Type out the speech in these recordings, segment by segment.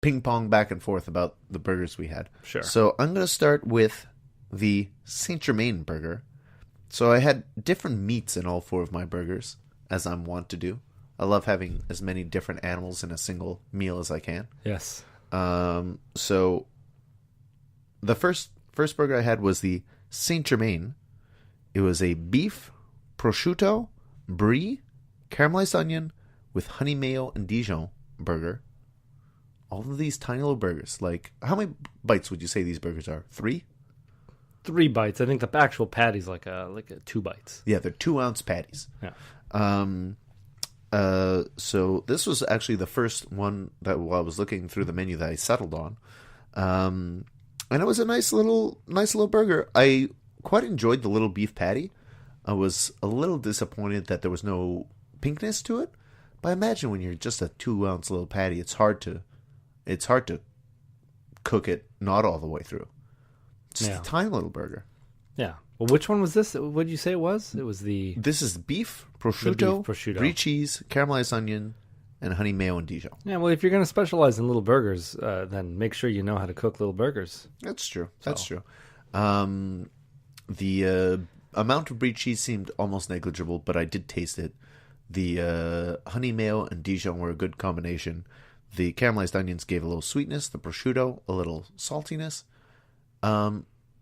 ping pong back and forth about the burgers we had. Sure. So I'm going to start with the Saint Germain burger. So I had different meats in all 4 of my burgers, as I'm wont to do. I love having as many different animals in a single meal as I can. Yes. So the first burger I had was the Saint Germain. It was a beef, prosciutto, brie, caramelized onion with honey mayo and Dijon burger. All of these tiny little burgers. Like, how many bites would you say these burgers are? 3? 3 bites. I think the actual patty's like a 2 bites. Yeah, they're 2-ounce patties. Yeah. So this was actually the first one that while I was looking through the menu that I settled on. And it was a nice little burger. I quite enjoyed the little beef patty. I was a little disappointed that there was no pinkness to it. But I imagine when you're just a 2-ounce little patty, it's hard to cook it not all the way through. It's just a tiny little burger. Yeah. Well, which one was this? What did you say it was? It was the... This is beef, prosciutto, brie cheese, caramelized onion, and honey mayo and Dijon. Yeah, well, if you're going to specialize in little burgers, then make sure you know how to cook little burgers. That's true. That's true. The amount of brie cheese seemed almost negligible, but I did taste it. The honey mayo and Dijon were a good combination. The caramelized onions gave a little sweetness. The prosciutto, a little saltiness.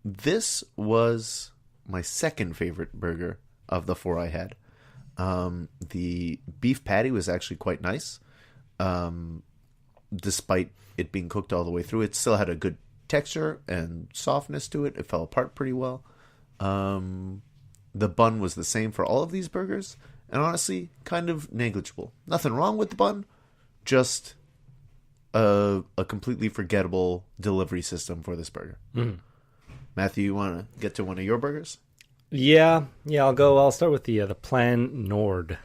This was my second favorite burger of the 4 I had. The beef patty was actually quite nice. Despite it being cooked all the way through, it still had a good texture and softness to it. It fell apart pretty well. The bun was the same for all of these burgers. And honestly, kind of negligible. Nothing wrong with the bun. Just a completely forgettable delivery system for this burger. Mm. Matthew, you want to get to one of your burgers? Yeah, I'll start with the Plan Nord.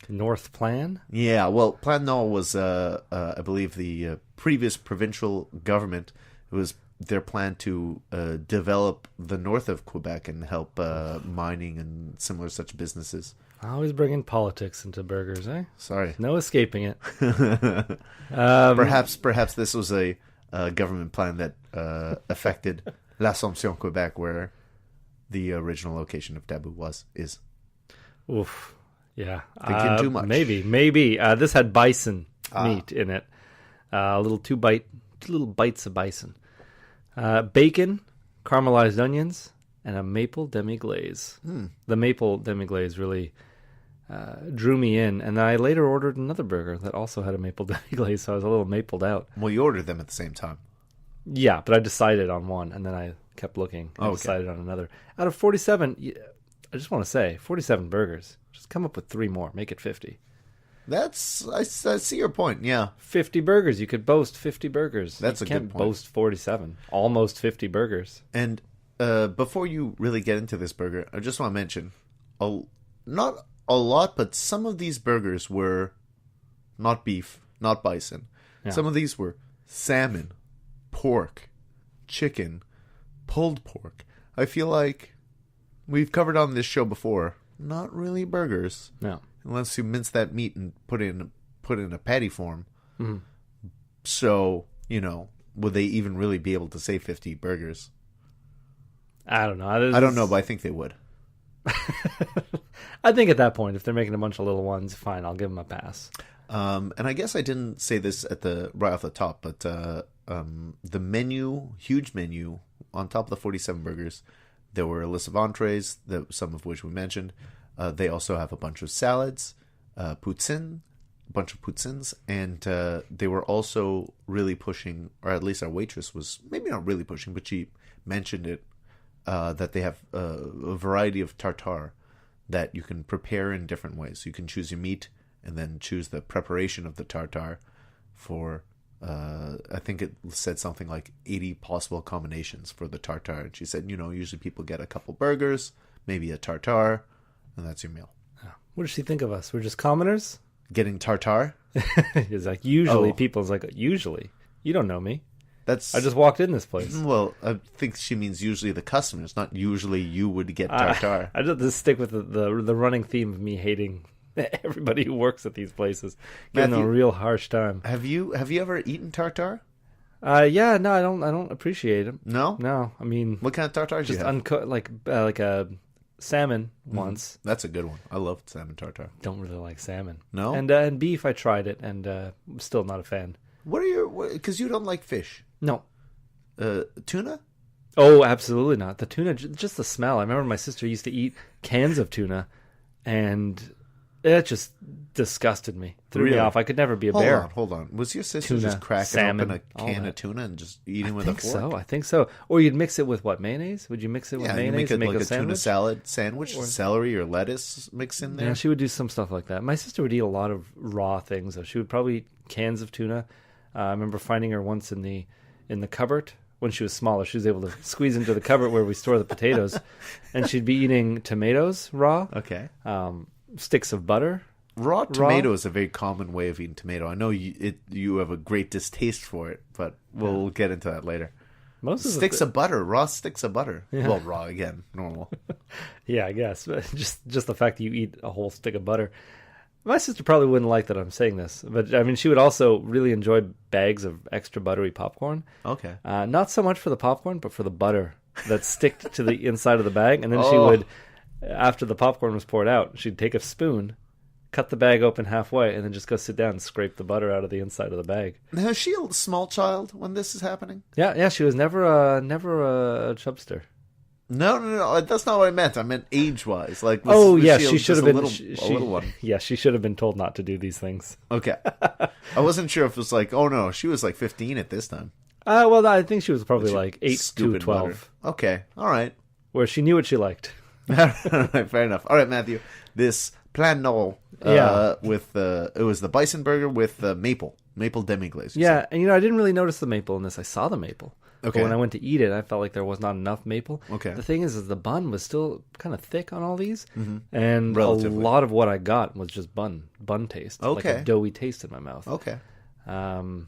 North Plan? Yeah, well, Plan Nord was, I believe, the previous provincial government. It was their plan to develop the north of Quebec and help mining and similar such businesses. Always bringing politics into burgers, eh? Sorry. No escaping it. Perhaps this was a government plan that affected L'Assomption, Quebec, where the original location of TABOO is. Oof. Yeah. Thinking too much. Maybe. This had bison meat in it. Two little bites of bison. Bacon, caramelized onions, and a maple demi-glaze. The maple demi-glaze really drew me in. And I later ordered another burger that also had a maple demi-glaze, so I was a little mapled out. Well, you ordered them at the same time. Yeah, but I decided on one, and then I kept looking and decided on another. Out of 47, I just want to say, 47 burgers. Just come up with 3 more. Make it 50. I see your point, yeah. 50 burgers. You could boast 50 burgers. That's a good point. You can't boast 47. Almost 50 burgers. And before you really get into this burger, I just want to mention, not a lot, but some of these burgers were not beef, not bison. Yeah. Some of these were salmon, pork, chicken, pulled pork. I feel like we've covered on this show before, not really burgers. No. Unless you mince that meat and put it in a patty form. Mm-hmm. So, would they even really be able to say 50 burgers? I don't know. I don't know, but I think they would. I think at that point, if they're making a bunch of little ones, fine, I'll give them a pass. And I guess I didn't say this right off the top, but the huge menu, on top of the 47 burgers, there were a list of entrees, some of which we mentioned. They also have a bunch of salads, a bunch of poutines, and they were also really pushing, or at least our waitress was maybe not really pushing, but she mentioned it, that they have a variety of tartare that you can prepare in different ways. So you can choose your meat and then choose the preparation of the tartare for, I think it said something like 80 possible combinations for the tartare. And she said, usually people get a couple burgers, maybe a tartare, and that's your meal. What does she think of us? We're just commoners? Getting tartare? It's like, usually. People's like, usually. You don't know me. I just walked in this place. Well, I think she means usually the customers, not usually you would get tartare. I just stick with the running theme of me hating Everybody who works at these places getting a Matthew, real harsh time. Have you ever eaten tartare? Yeah, no, I don't appreciate it. No? No, I mean, What kind of tartare do you just have? uncooked, like a salmon once. That's a good one. I love salmon tartare. Don't really like salmon. No? And beef, I tried it, and I'm still not a fan. What are your... Because you don't like fish. No. Tuna? Oh, absolutely not. The tuna, just the smell. I remember my sister used to eat cans of tuna, and it just disgusted me. Threw me Really? off. I could never be a bear. Hold on. Was your sister Tuna, just cracking salmon, open a all can that. of tuna and just eating with a fork? I think so. Or you'd mix it with what, mayonnaise? Would you mix it with Yeah, you mayonnaise make it and make like a a tuna sandwich? salad sandwich, celery or lettuce mix in there. Yeah, she would do some stuff like that. My sister would eat a lot of raw things. Though. She would probably eat cans of tuna. I remember finding her once in the cupboard when she was smaller. She was able to squeeze into the cupboard where we store the potatoes, and she'd be eating tomatoes raw, sticks of butter. Raw tomato is a very common way of eating tomato. I know you have a great distaste for it, but we'll get into that later. Most of Sticks of butter, raw sticks of butter. Yeah. Well, raw again, normal. Yeah, I guess. But just the fact that you eat a whole stick of butter. My sister probably wouldn't like that I'm saying this, but I mean, she would also really enjoy bags of extra buttery popcorn. Okay. Not so much for the popcorn, but for the butter that stick to the inside of the bag. And then she would, after the popcorn was poured out, she'd take a spoon, cut the bag open halfway, and then just go sit down and scrape the butter out of the inside of the bag. Now, is she a small child when this is happening? Yeah, she was never a chubster. No. That's not what I meant. I meant age-wise. Like, she should have been a little one. Yeah, she should have been told not to do these things. Okay. I wasn't sure if it was like, oh no, she was like 15 at this time. Well, I think she was probably like 8 to Stupid 12, butter. Okay, all right. where she knew what she liked. All right, fair enough. All right, Matthew. This plan no, with it was the bison burger with maple demi-glaze. Yeah, and I didn't really notice the maple in this. I saw the maple. Okay. But when I went to eat it, I felt like there was not enough maple. Okay. The thing is the bun was still kind of thick on all these, and Relatively. a lot of what I got was just bun taste, like Okay. a doughy taste in my mouth. Okay. And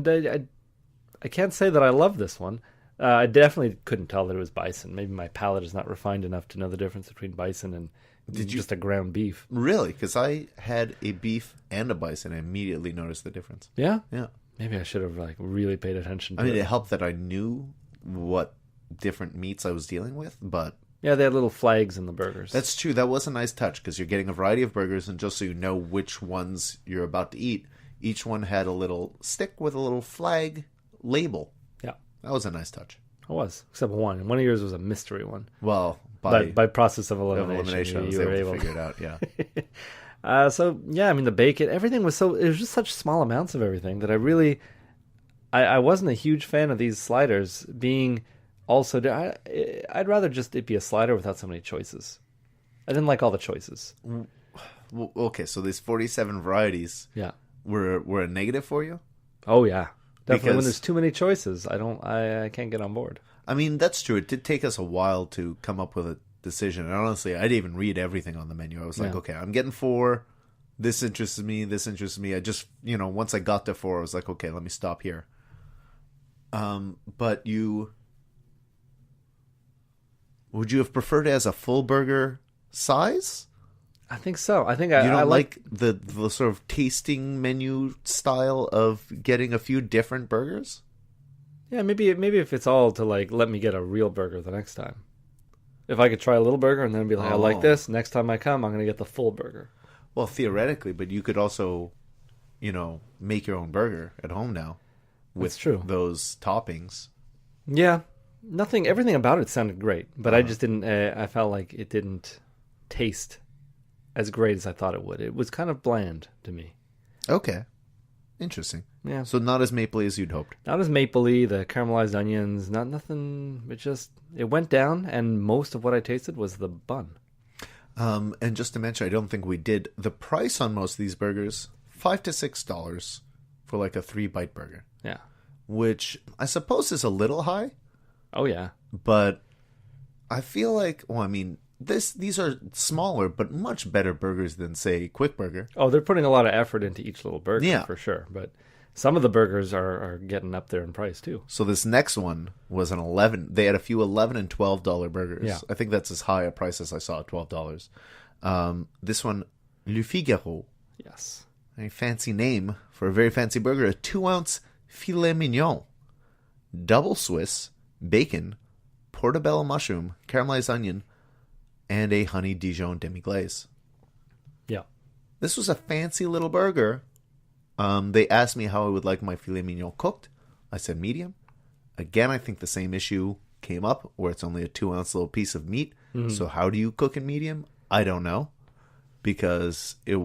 I can't say that I love this one. I definitely couldn't tell that it was bison. Maybe my palate is not refined enough to know the difference between bison and just a ground beef. Really? Because I had a beef and a bison and immediately noticed the difference. Yeah? Yeah. Maybe I should have really paid attention to I mean, it. it helped that I knew what different meats I was dealing with, but... Yeah, they had little flags in the burgers. That's true. That was a nice touch because you're getting a variety of burgers, and just so you know which ones you're about to eat, each one had a little stick with a little flag label. Yeah. That was a nice touch. It was, except one. And one of yours was a mystery one. Well, By process of elimination, I was you were able able to figure it out, yeah. I mean, the bacon, everything was it was just such small amounts of everything that I wasn't a huge fan of these sliders being also, I'd rather just it be a slider without so many choices. I didn't like all the choices. Well, okay, so these 47 varieties were a negative for you? Oh, yeah. Definitely when Because- there's too many choices, I can't get on board. I mean, that's true. It did take us a while to come up with a decision. And honestly, I didn't even read everything on the menu. I was like, okay, I'm getting 4. This interests me. I just, once I got to 4, I was like, okay, let me stop here. But would you have preferred it as a full burger size? I think so. I think You don't I like the sort of tasting menu style of getting a few different burgers? Yeah, maybe if it's all to let me get a real burger the next time. If I could try a little burger and then be like, I like this. Next time I come, I'm going to get the full burger. Well, theoretically, but you could also, make your own burger at home now with That's true. those toppings. Yeah, everything about it sounded great, but I just didn't. I felt like it didn't taste as great as I thought it would. It was kind of bland to me. Okay. Interesting. Yeah. So not as mapley as you'd hoped. Not as mapley, the caramelized onions, nothing. It went down, and most of what I tasted was the bun. And just to mention, I don't think we did. The price on most of these burgers, $5 to $6 for like a 3-bite burger. Yeah. Which I suppose is a little high, Oh yeah. but I feel like, these are smaller but much better burgers than, say, Quick Burger. Oh, they're putting a lot of effort into each little burger, Yeah. for sure. But some of the burgers are getting up there in price too. So this next one was an 11. They had a few $11 and $12 burgers. Yeah. I think that's as high a price as I saw at $12. This one, Le Figaro. Yes. A fancy name for a very fancy burger. A 2-ounce filet mignon. Double Swiss, bacon, portobello mushroom, caramelized onion, and a honey Dijon demi-glace. Yeah. This was a fancy little burger. They asked me how I would like my filet mignon cooked. I said medium. Again, I think the same issue came up where it's only a 2-ounce little piece of meat. So how do you cook in medium? I don't know. Because it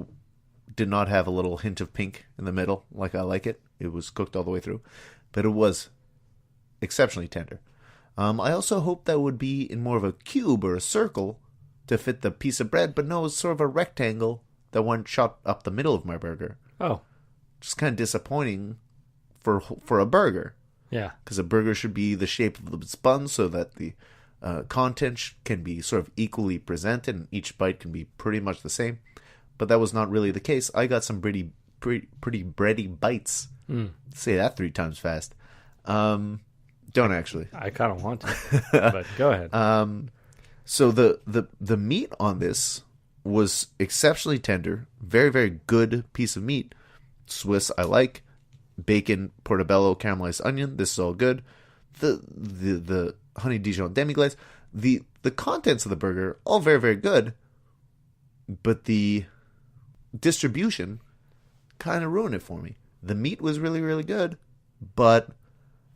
did not have a little hint of pink in the middle like I like it. It was cooked all the way through. But it was exceptionally tender. I also hoped that would be in more of a cube or a circle to fit the piece of bread. But no, it was sort of a rectangle that went shot up the middle of my burger. Oh. Just kind of disappointing for a burger. Yeah. Because a burger should be the shape of the bun so that the content can be sort of equally presented and each bite can be pretty much the same. But that was not really the case. I got some pretty bready bites. Say that 3 times fast. Don't actually. I kind of want to, but go ahead. So the meat on this was exceptionally tender. Very, very good piece of meat. Swiss, I like. Bacon, portobello, caramelized onion. This is all good. The honey Dijon demi-glace. The contents of the burger, all very, very good. But the distribution kind of ruined it for me. The meat was really, really good. But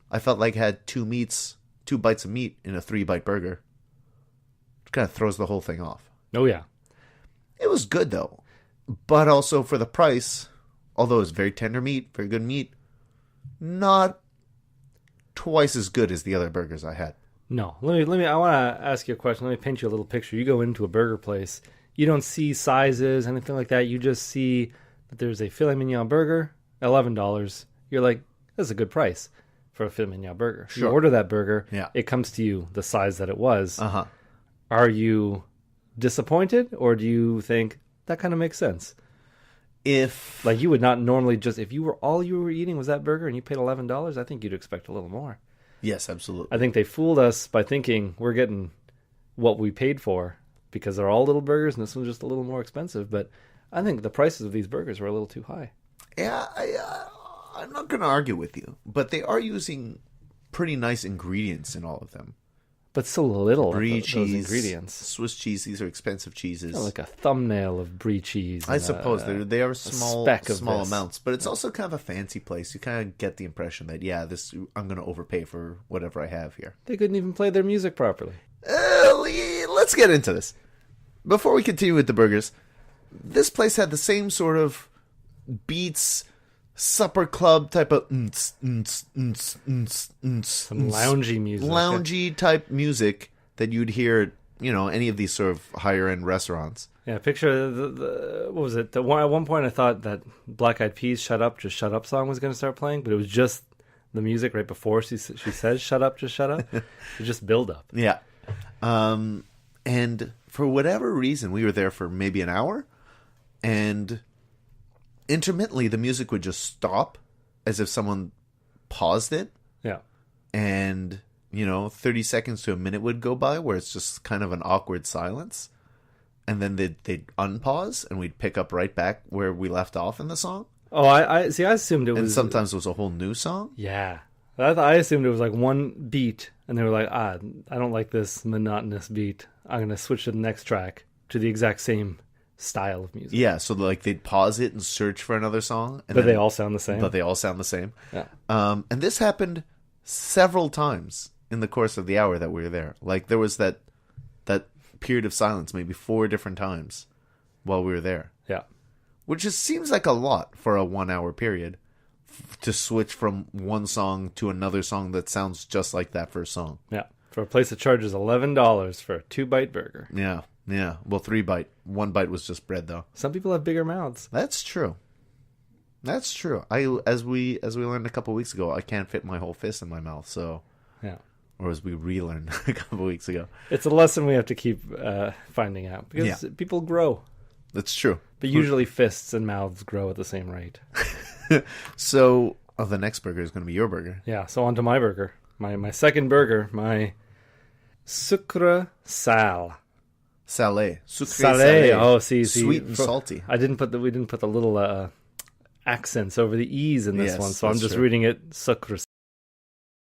I felt like I had 2 bites of meat in a 3-bite burger. It kind of throws the whole thing off. Oh, yeah. It was good, though. But also for the price, although it's very tender meat, very good meat, not twice as good as the other burgers I had. No. Let me. I want to ask you a question. Let me paint you a little picture. You go into a burger place. You don't see sizes, anything like that. You just see that there's a filet mignon burger, $11. You're like, that's a good price for a filet mignon burger. Sure. You order that burger. Yeah. It comes to you the size that it was. Uh-huh. Are you disappointed, or do you think that kind of makes sense? If Like, you would not normally just, if you were all you were eating was that burger and you paid $11, I think you'd expect a little more. Yes, absolutely. I think they fooled us by thinking we're getting what we paid for because they're all little burgers and this one's just a little more expensive. But I think the prices of these burgers were a little too high. Yeah, I'm not going to argue with you, but they are using pretty nice ingredients in all of them. But so little Brie of those cheese, ingredients. Swiss cheese. These are expensive cheeses. Like a thumbnail of brie cheese. I suppose they are small this. amounts, but it's also kind of a fancy place. You kind of get the impression that I'm going to overpay for whatever I have here. They couldn't even play their music properly. Let's get into this. Before we continue with the burgers, this place had the same sort of beats, supper club type of Some loungy music. Loungy type music that you'd hear at, any of these sort of higher end restaurants. Yeah, picture what was it? At one point I thought that Black Eyed Peas Shut Up, Just Shut Up song was going to start playing, but it was just the music right before she says Shut Up, Just Shut Up. It just build up. Yeah. And for whatever reason, we were there for maybe an hour, and intermittently the music would just stop as if someone paused it. Yeah. And, 30 seconds to a minute would go by where it's just kind of an awkward silence. And then they'd unpause and we'd pick up right back where we left off in the song. Oh, I see. I assumed it was. And sometimes it was a whole new song. Yeah. I assumed it was like one beat, and they were like, I don't like this monotonous beat. I'm going to switch to the next track to the exact same style of music. Yeah, so they'd pause it and search for another song. But they all sound the same. But they all sound the same. Yeah. And this happened several times in the course of the hour that we were there. Like, there was that period of silence maybe 4 different times while we were there. Yeah. Which just seems like a lot for a 1-hour period to switch from one song to another song that sounds just like that first song. Yeah. For a place that charges $11 for a 2-bite burger. Yeah. Yeah. Well, 3-bite. 1 bite was just bread, though. Some people have bigger mouths. That's true. That's true. As we learned a couple weeks ago, I can't fit my whole fist in my mouth, so... Yeah. Or as we relearned a couple weeks ago. It's a lesson we have to keep finding out. Because people grow. That's true. But usually fists and mouths grow at the same rate. So, the next burger is going to be your burger. Yeah, so on to my burger. My second burger, my sucre sal. Salé. Sucré Salé. salé. Oh, see. Sweet and salty. We didn't put the little accents over the E's in this Yes, one, so I'm that's just true. reading it sucre